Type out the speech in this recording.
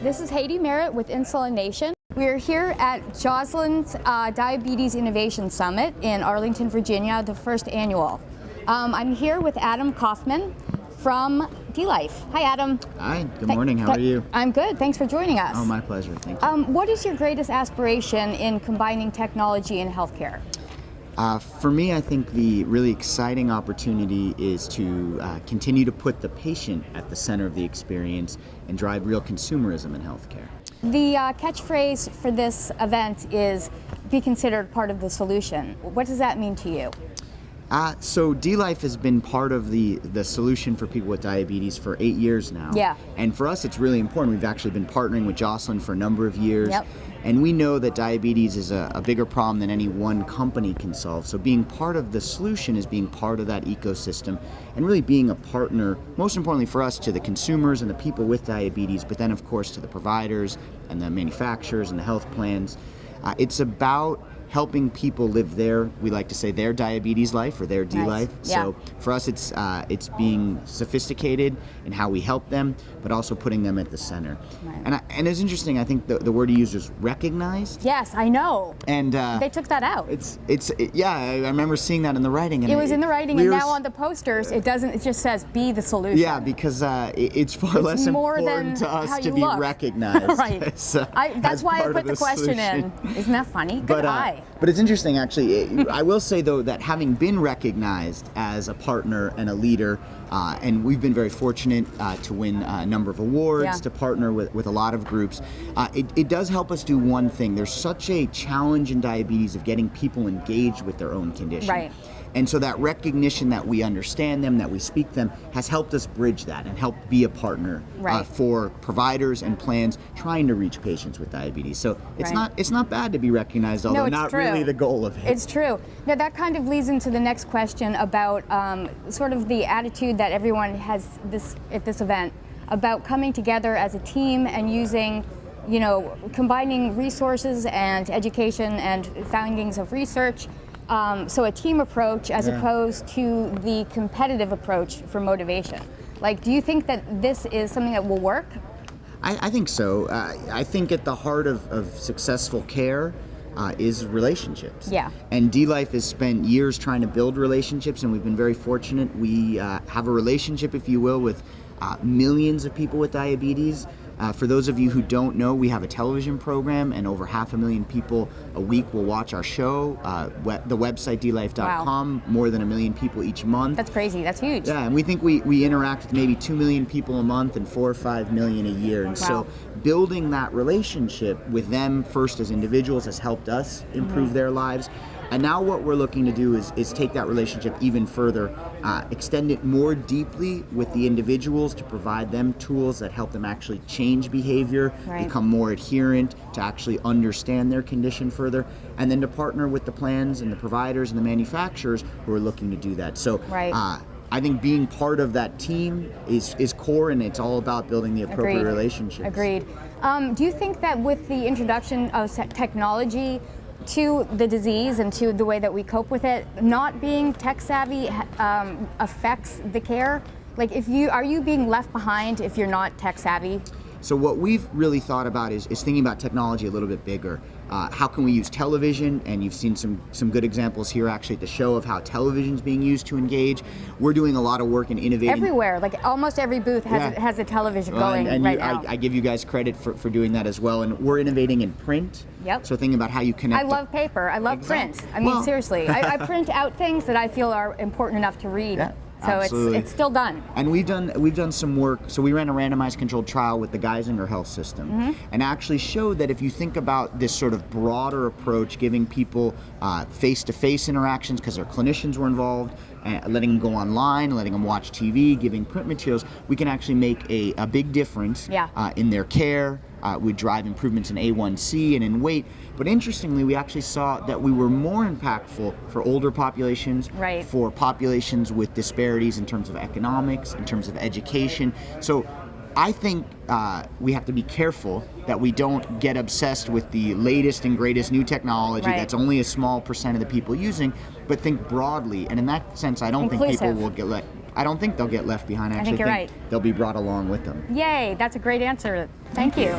This is Haiti Merritt with Insulin Nation. We are here at Joslin's Diabetes Innovation Summit in Arlington, Virginia, the first annual. I'm here with Adam Kaufman from dLife. Hi, Adam. Hi, good morning. How are you? I'm good. Thanks for joining us. Oh, my pleasure. Thank you. What is your greatest aspiration in combining technology and healthcare? For me, I think the really exciting opportunity is to continue to put the patient at the center of the experience and drive real consumerism in healthcare. The catchphrase for this event is be considered part of the solution. What does that mean to you? So dLife has been part of the solution for people with diabetes for 8 years now. Yeah. And for us, it's really important. We've actually been partnering with Joslin for a number of years. Yep. And we know that diabetes is a bigger problem than any one company can solve. So being part of the solution is being part of that ecosystem and really being a partner, most importantly for us, to the consumers and the people with diabetes, but then of course to the providers and the manufacturers and the health plans. It's about helping people live we like to say, their diabetes life or their dLife. Nice. Yeah. So for us, it's being sophisticated in how we help them, but also putting them at the center. Right. And it's interesting. I think the word you used is recognized. Yes, I know. And they took that out. Yeah. I remember seeing that in the writing. And it was in the writing, and now on the posters, it doesn't. It just says "Be the solution." Yeah, because it's far less important to us to be recognized. Right. That's why I put the question in. Isn't that funny? Good eye. But it's interesting, actually. I will say, though, that having been recognized as a partner and a leader, and we've been very fortunate to win a number of awards, to partner with a lot of groups, it does help us do one thing. There's such a challenge in diabetes of getting people engaged with their own condition. Right. And so that recognition that we understand them, that we speak them, has helped us bridge that and help be a partner for providers and plans trying to reach patients with diabetes. So it's not bad to be recognized, although not really the goal of it. It's true. Now that kind of leads into the next question about sort of the attitude that everyone has at this event about coming together as a team and using, combining resources and education and findings of research. So a team approach as opposed to the competitive approach for motivation. Like, do you think that this is something that will work? I think so. I think at the heart of successful care is relationships. Yeah. And dLife has spent years trying to build relationships, and we've been very fortunate. We have a relationship, if you will, with millions of people with diabetes. For those of you who don't know, we have a television program, and over 500,000 people a week will watch our show. The website, dlife.com, more than 1 million people each month. That's crazy. That's huge. Yeah, and we think we interact with maybe 2 million people a month and 4 or 5 million a year. And so building that relationship with them first as individuals has helped us improve their lives. And now what we're looking to do is take that relationship even further, extend it more deeply with the individuals to provide them tools that help them actually change behavior, become more adherent, to actually understand their condition further, and then to partner with the plans and the providers and the manufacturers who are looking to do that. So I think being part of that team is core, and it's all about building the appropriate relationships. Agreed. Do you think that with the introduction of technology to the disease and to the way that we cope with it, not being tech savvy affects the care? Like, are you being left behind if you're not tech savvy? So what we've really thought about is thinking about technology a little bit bigger. How can we use television? And you've seen some good examples here actually at the show of how television is being used to engage. We're doing a lot of work in innovating. Everywhere, like almost every booth has a television going right now. I give you guys credit for doing that as well. And we're innovating in print. Yep. So thinking about how you connect. I love paper. I love print. I mean, seriously, I print out things that I feel are important enough to read. Yeah. So Absolutely. it's still done. And we've done some work. So we ran a randomized controlled trial with the Geisinger Health System, and actually showed that if you think about this sort of broader approach, giving people face-to-face interactions because their clinicians were involved, letting them go online, letting them watch TV, giving print materials, we can actually make a big difference in their care. We drive improvements in A1C and in weight. But interestingly, we actually saw that we were more impactful for older populations, for populations with disparities in terms of economics, in terms of education. So I think we have to be careful that we don't get obsessed with the latest and greatest new technology that's only a small percent of the people using, but think broadly. And in that sense, I don't think people will I don't think they'll get left behind. I actually think they'll be brought along with them. Yay, that's a great answer. Thank you.